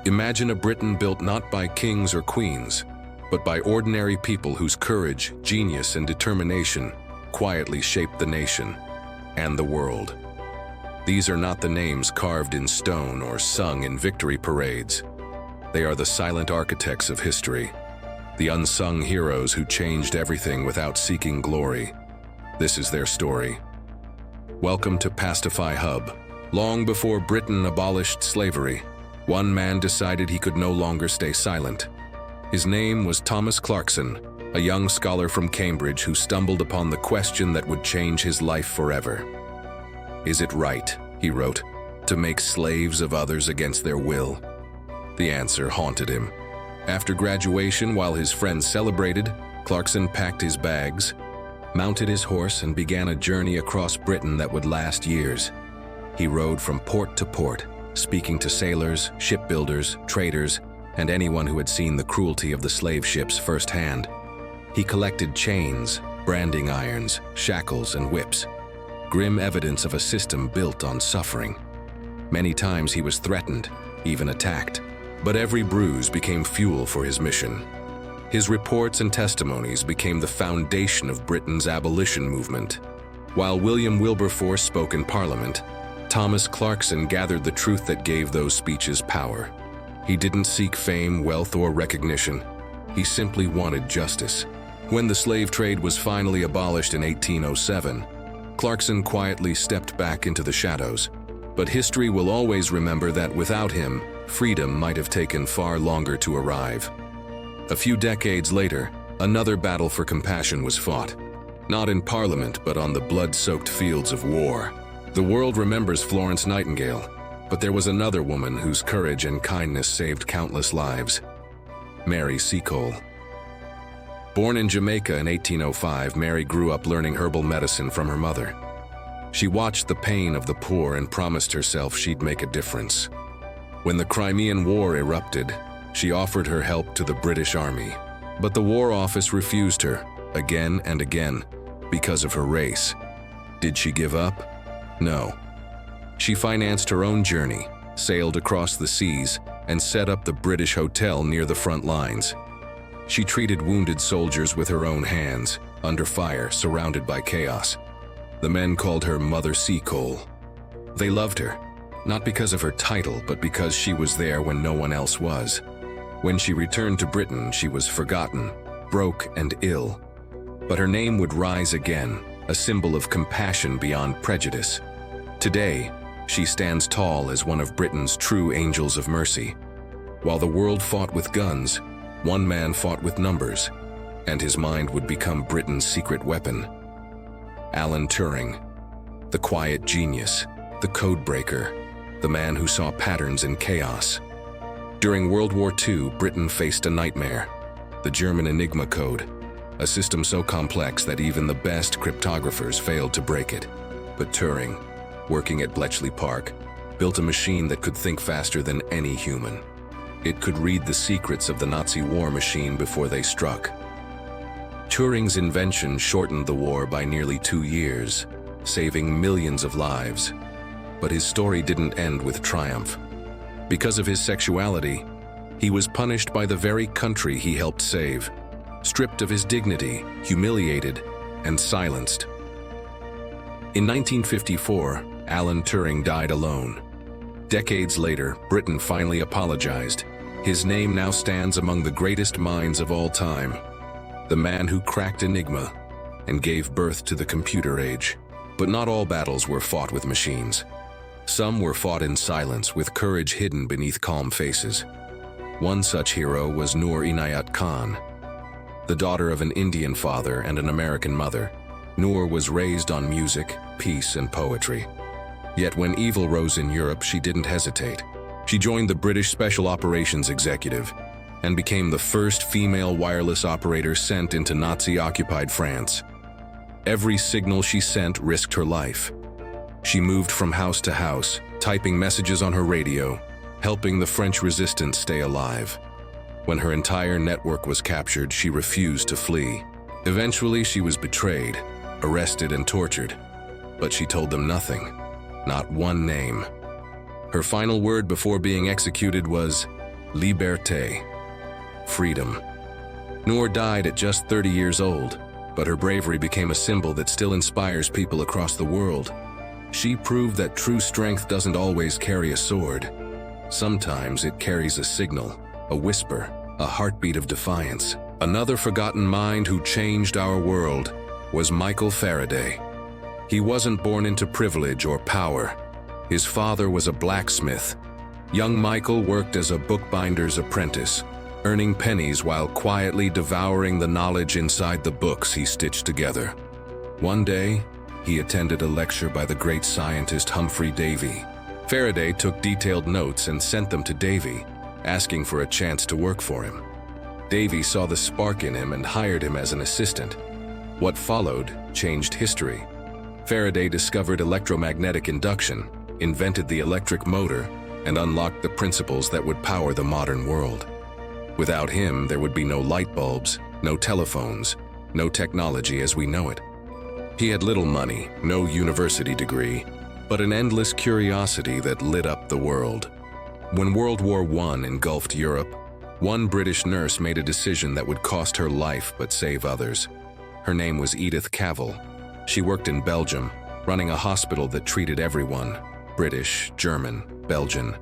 Imagine a Britain built not by kings or queens, but by ordinary people whose courage, genius, and determination quietly shaped the nation and the world. These are not the names carved in stone or sung in victory parades. They are the silent architects of history, the unsung heroes who changed everything without seeking glory. This is their story. Welcome to Pastify Hub. Long before Britain abolished slavery, one man decided he could no longer stay silent. His name was Thomas Clarkson, a young scholar from Cambridge who stumbled upon the question that would change his life forever. Is it right, he wrote, to make slaves of others against their will? The answer haunted him. After graduation, while his friends celebrated, Clarkson packed his bags, mounted his horse, and began a journey across Britain that would last years. He rode from port to port, speaking to sailors, shipbuilders, traders, and anyone who had seen the cruelty of the slave ships firsthand. He collected chains, branding irons, shackles, and whips, grim evidence of a system built on suffering. Many times he was threatened, even attacked, but every bruise became fuel for his mission. His reports and testimonies became the foundation of Britain's abolition movement. While William Wilberforce spoke in Parliament, Thomas Clarkson gathered the truth that gave those speeches power. He didn't seek fame, wealth, or recognition. He simply wanted justice. When the slave trade was finally abolished in 1807, Clarkson quietly stepped back into the shadows. But history will always remember that without him, freedom might have taken far longer to arrive. A few decades later, another battle for compassion was fought. Not in Parliament, but on the blood-soaked fields of war. The world remembers Florence Nightingale, but there was another woman whose courage and kindness saved countless lives. Mary Seacole. Born in Jamaica in 1805, Mary grew up learning herbal medicine from her mother. She watched the pain of the poor and promised herself she'd make a difference. When the Crimean War erupted, she offered her help to the British Army, but the War Office refused her again and again because of her race. Did she give up? No. She financed her own journey, sailed across the seas, and set up the British Hotel near the front lines. She treated wounded soldiers with her own hands, under fire, surrounded by chaos. The men called her Mother Seacole. They loved her, not because of her title, but because she was there when no one else was. When she returned to Britain, she was forgotten, broke, and ill. But her name would rise again, a symbol of compassion beyond prejudice. Today, she stands tall as one of Britain's true angels of mercy. While the world fought with guns, one man fought with numbers, and his mind would become Britain's secret weapon. Alan Turing, the quiet genius, the codebreaker, the man who saw patterns in chaos. During World War II, Britain faced a nightmare, the German Enigma code, a system so complex that even the best cryptographers failed to break it. But Turing, working at Bletchley Park, built a machine that could think faster than any human. It could read the secrets of the Nazi war machine before they struck. Turing's invention shortened the war by nearly 2 years, saving millions of lives. But his story didn't end with triumph. Because of his sexuality, he was punished by the very country he helped save, stripped of his dignity, humiliated, and silenced. In 1954, Alan Turing died alone. Decades later, Britain finally apologized. His name now stands among the greatest minds of all time, the man who cracked Enigma and gave birth to the computer age. But not all battles were fought with machines. Some were fought in silence, with courage hidden beneath calm faces. One such hero was Noor Inayat Khan. The daughter of an Indian father and an American mother, Noor was raised on music, peace, and poetry. Yet when evil rose in Europe, she didn't hesitate. She joined the British Special Operations Executive and became the first female wireless operator sent into Nazi-occupied France. Every signal she sent risked her life. She moved from house to house, typing messages on her radio, helping the French resistance stay alive. When her entire network was captured, she refused to flee. Eventually, she was betrayed, arrested, and tortured. But she told them nothing, not one name. Her final word before being executed was, Liberté. Freedom. Noor died at just 30 years old, but her bravery became a symbol that still inspires people across the world. She proved that true strength doesn't always carry a sword. Sometimes it carries a signal, a whisper, a heartbeat of defiance. Another forgotten mind who changed our world was Michael Faraday. He wasn't born into privilege or power. His father was a blacksmith. Young Michael worked as a bookbinder's apprentice, earning pennies while quietly devouring the knowledge inside the books he stitched together. One day, he attended a lecture by the great scientist Humphrey Davy. Faraday took detailed notes and sent them to Davy, asking for a chance to work for him. Davy saw the spark in him and hired him as an assistant. What followed changed history. Faraday discovered electromagnetic induction, invented the electric motor, and unlocked the principles that would power the modern world. Without him, there would be no light bulbs, no telephones, no technology as we know it. He had little money, no university degree, but an endless curiosity that lit up the world. When World War I engulfed Europe, one British nurse made a decision that would cost her life but save others. Her name was Edith Cavell. She worked in Belgium, running a hospital that treated everyone, British, German, Belgian.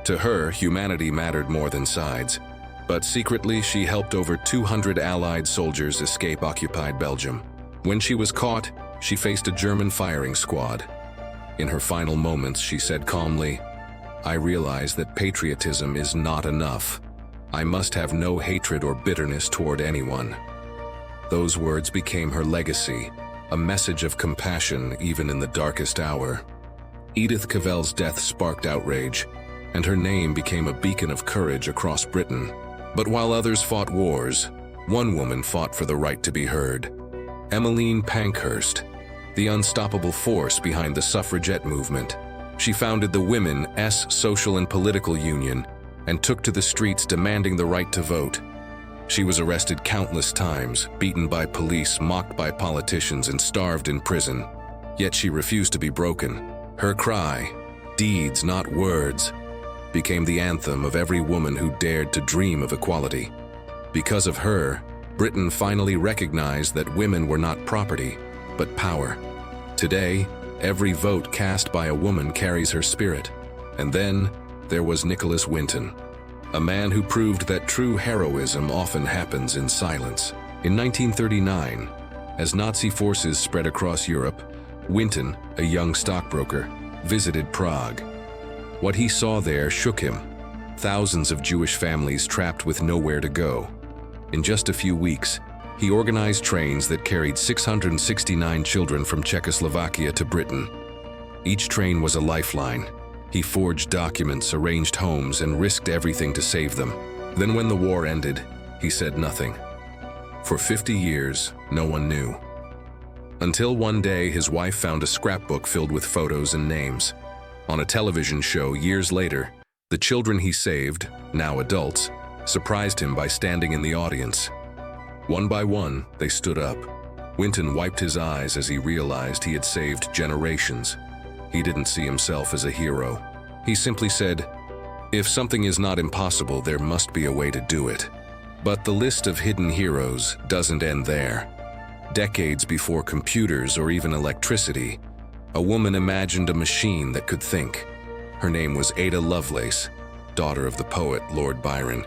To her, humanity mattered more than sides, but secretly she helped over 200 Allied soldiers escape occupied Belgium. When she was caught, she faced a German firing squad. In her final moments, she said calmly, "I realize that patriotism is not enough. I must have no hatred or bitterness toward anyone." Those words became her legacy, a message of compassion even in the darkest hour. Edith Cavell's death sparked outrage, and her name became a beacon of courage across Britain. But while others fought wars, one woman fought for the right to be heard. Emmeline Pankhurst, the unstoppable force behind the suffragette movement. She founded the Women's Social and Political Union and took to the streets demanding the right to vote. She was arrested countless times, beaten by police, mocked by politicians, and starved in prison. Yet she refused to be broken. Her cry, "Deeds, not words," became the anthem of every woman who dared to dream of equality. Because of her, Britain finally recognized that women were not property, but power. Today, every vote cast by a woman carries her spirit. And then, there was Nicholas Winton, a man who proved that true heroism often happens in silence. In 1939, as Nazi forces spread across Europe, Winton, a young stockbroker, visited Prague. What he saw there shook him. Thousands of Jewish families trapped with nowhere to go. In just a few weeks, he organized trains that carried 669 children from Czechoslovakia to Britain. Each train was a lifeline. He forged documents, arranged homes, and risked everything to save them. Then when the war ended, he said nothing. For 50 years, no one knew. Until one day, his wife found a scrapbook filled with photos and names. On a television show years later, the children he saved, now adults, surprised him by standing in the audience. One by one, they stood up. Winton wiped his eyes as he realized he had saved generations. He didn't see himself as a hero. He simply said, "If something is not impossible, there must be a way to do it." But the list of hidden heroes doesn't end there. Decades before computers or even electricity, a woman imagined a machine that could think. Her name was Ada Lovelace, daughter of the poet Lord Byron.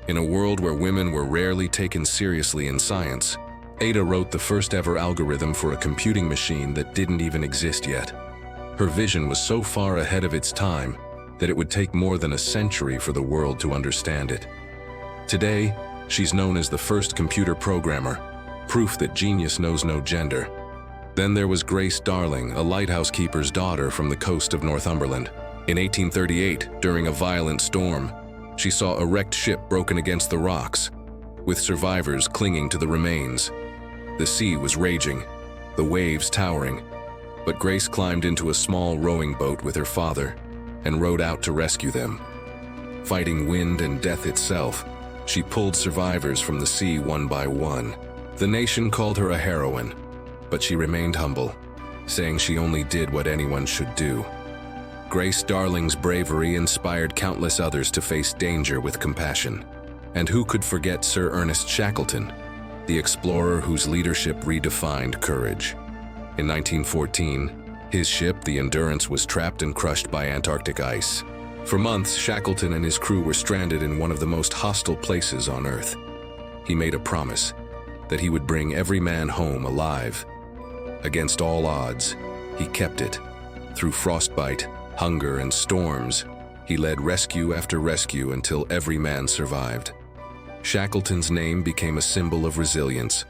In a world where women were rarely taken seriously in science, Ada wrote the first ever algorithm for a computing machine that didn't even exist yet. Her vision was so far ahead of its time that it would take more than a century for the world to understand it. Today, she's known as the first computer programmer, proof that genius knows no gender. Then there was Grace Darling, a lighthouse keeper's daughter from the coast of Northumberland. In 1838, during a violent storm, she saw a wrecked ship broken against the rocks, with survivors clinging to the remains. The sea was raging, the waves towering, but Grace climbed into a small rowing boat with her father and rowed out to rescue them. Fighting wind and death itself, she pulled survivors from the sea one by one. The nation called her a heroine, but she remained humble, saying she only did what anyone should do. Grace Darling's bravery inspired countless others to face danger with compassion. And who could forget Sir Ernest Shackleton, the explorer whose leadership redefined courage? In 1914, his ship, the Endurance, was trapped and crushed by Antarctic ice. For months, Shackleton and his crew were stranded in one of the most hostile places on Earth. He made a promise that he would bring every man home alive. Against all odds, he kept it. Through frostbite, hunger, and storms, he led rescue after rescue until every man survived. Shackleton's name became a symbol of resilience,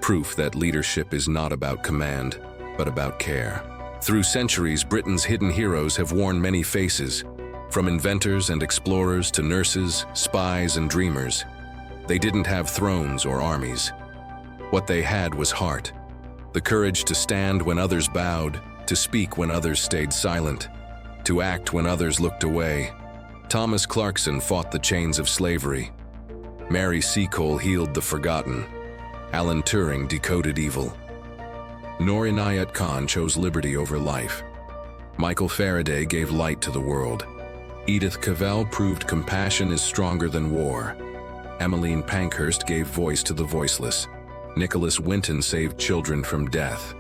proof that leadership is not about command, but about care. Through centuries, Britain's hidden heroes have worn many faces, from inventors and explorers to nurses, spies, and dreamers. They didn't have thrones or armies. What they had was heart. The courage to stand when others bowed, to speak when others stayed silent, to act when others looked away. Thomas Clarkson fought the chains of slavery. Mary Seacole healed the forgotten. Alan Turing decoded evil. Noor Inayat Khan chose liberty over life. Michael Faraday gave light to the world. Edith Cavell proved compassion is stronger than war. Emmeline Pankhurst gave voice to the voiceless. Nicholas Winton saved children from death.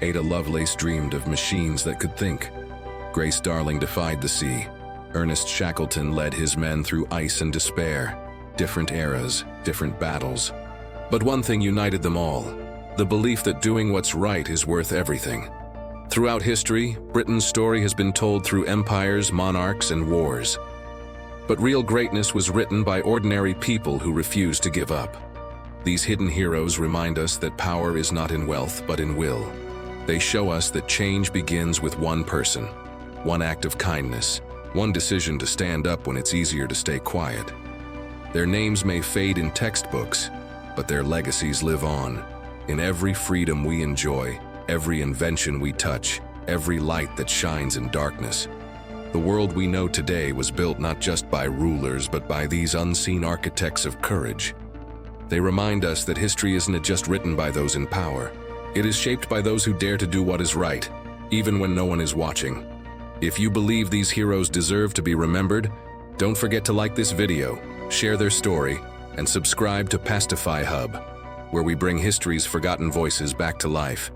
Ada Lovelace dreamed of machines that could think. Grace Darling defied the sea. Ernest Shackleton led his men through ice and despair. Different eras, different battles. But one thing united them all: the belief that doing what's right is worth everything. Throughout history, Britain's story has been told through empires, monarchs, and wars. But real greatness was written by ordinary people who refused to give up. These hidden heroes remind us that power is not in wealth, but in will. They show us that change begins with one person, one act of kindness, one decision to stand up when it's easier to stay quiet. Their names may fade in textbooks, but their legacies live on. In every freedom we enjoy, every invention we touch, every light that shines in darkness. The world we know today was built not just by rulers, but by these unseen architects of courage. They remind us that history isn't just written by those in power. It is shaped by those who dare to do what is right, even when no one is watching. If you believe these heroes deserve to be remembered, don't forget to like this video, share their story, and subscribe to Pastify Hub, where we bring history's forgotten voices back to life.